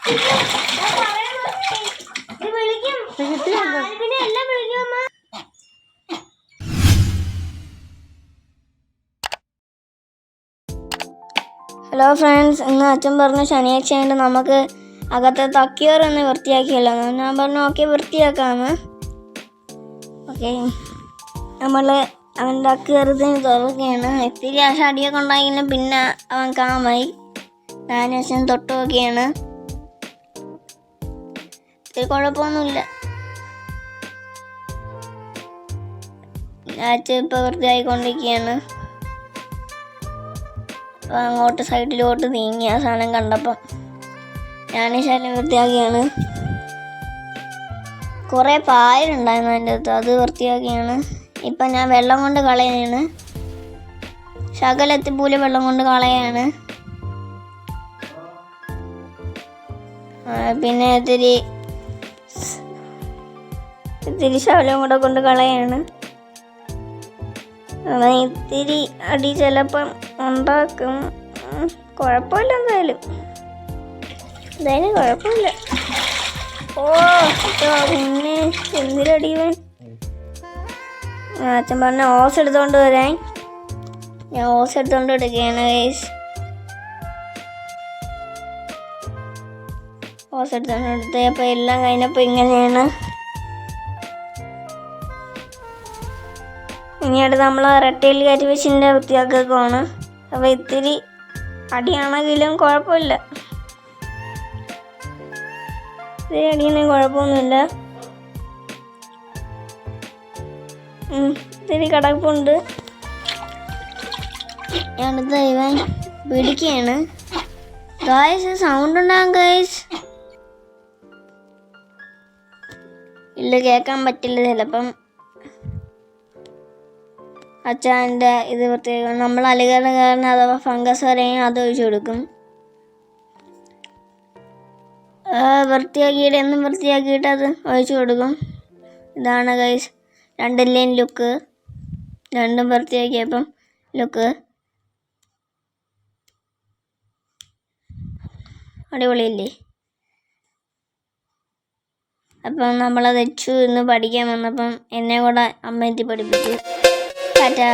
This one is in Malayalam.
ഹലോ ഫ്രണ്ട്സ്, ഇന്ന് അച്ഛൻ പറഞ്ഞു ശനിയാഴ്ചയായിട്ട് നമുക്ക് അകത്തെ തക്കിയോറൊന്ന് വൃത്തിയാക്കിയല്ലോ. ഞാൻ പറഞ്ഞു ഓക്കെ, വൃത്തിയാക്കാമെന്ന്. ഓക്കെ, നമ്മൾ അവൻ്റെ തക്കിയോറത്തിന് തുറക്കുകയാണ്. ഇത്തിരി അടിയൊക്കെ ഉണ്ടായെങ്കിലും പിന്നെ അവൻ കാമായി. ഞാനും അച്ഛൻ തൊട്ട് നോക്കിയാണ്. ഇത്തിരി കുഴപ്പമൊന്നുമില്ല. അച്ഛൻ ഇപ്പോൾ വൃത്തിയായിക്കൊണ്ടിരിക്കുകയാണ്. അങ്ങോട്ട് സൈഡിലോട്ട് നീങ്ങി ആ സാധനം കണ്ടപ്പം ഞാൻ ശല്യം വൃത്തിയാക്കിയാണ്. കുറേ പായലുണ്ടായിരുന്നു അതിൻ്റെ അകത്ത്, അത് വൃത്തിയാക്കിയാണ്. ഇപ്പം ഞാൻ വെള്ളം കൊണ്ട് കളയാണ്. ശകലത്തിപ്പൂല് വെള്ളം കൊണ്ട് കളയാണ്. പിന്നെ ഇത്തിരി ശകലം കൂടെ കൊണ്ട് കളയാണ്. ഇത്തിരി അടി ചിലപ്പം ഉണ്ടാക്കും. കുഴപ്പമില്ല, എന്തായാലും കുഴപ്പമില്ല. പിന്നെ എന്തിനടിവൻ അച്ഛൻ പറഞ്ഞ ഓസ് എടുത്തോണ്ട് വരാൻ. ഞാൻ ഓസ് എടുത്തോണ്ട് എടുക്കുകയാണ് ഗൈസ്. ഓസ് എടുത്തോണ്ട് എടുത്ത് അപ്പം എല്ലാം കഴിഞ്ഞപ്പോൾ ഇങ്ങനെയാണ്. ഇനി അടുത്ത് നമ്മൾ റെട്ടയിൽ കയറ്റി വെച്ചിൻ്റെ വൃത്തിയാക്കുകയാണ്. അപ്പോൾ ഇത്തിരി അടിയാണെങ്കിലും കുഴപ്പമില്ല. ഇത്തിരി അടിയാണെങ്കിൽ കുഴപ്പമൊന്നുമില്ല. ഇത്തിരി കിടപ്പുണ്ട്. അടുത്ത ഇവൻ പിടിക്കുകയാണ്. ഗായ്സ്, സൗണ്ട് ഉണ്ടാകും ഗായ്സ്. ഇല്ല, കേൾക്കാൻ പറ്റില്ല ചിലപ്പം. അച്ഛൻ്റെ ഇത് പ്രത്യേകം നമ്മൾ അലുകരണ കാരണം അഥവാ ഫംഗസ് വരെയും അത് ഒഴിച്ചു കൊടുക്കും. എന്നും വൃത്തിയാക്കിയിട്ട് അത് ഒഴിച്ചു കൊടുക്കും. ഇതാണ് ഗൈസ് 2 ലൈൻ ലുക്ക്. രണ്ടും വൃത്തിയാക്കിയപ്പം ലുക്ക് അടിപൊളിയല്ലേ? അപ്പം നമ്മളത് വെച്ചു ഇന്ന് പഠിക്കാൻ വന്നപ്പം എന്നെ കൂടെ അമ്മ എത്തി പഠിപ്പിച്ചു. ടാറ്റാ.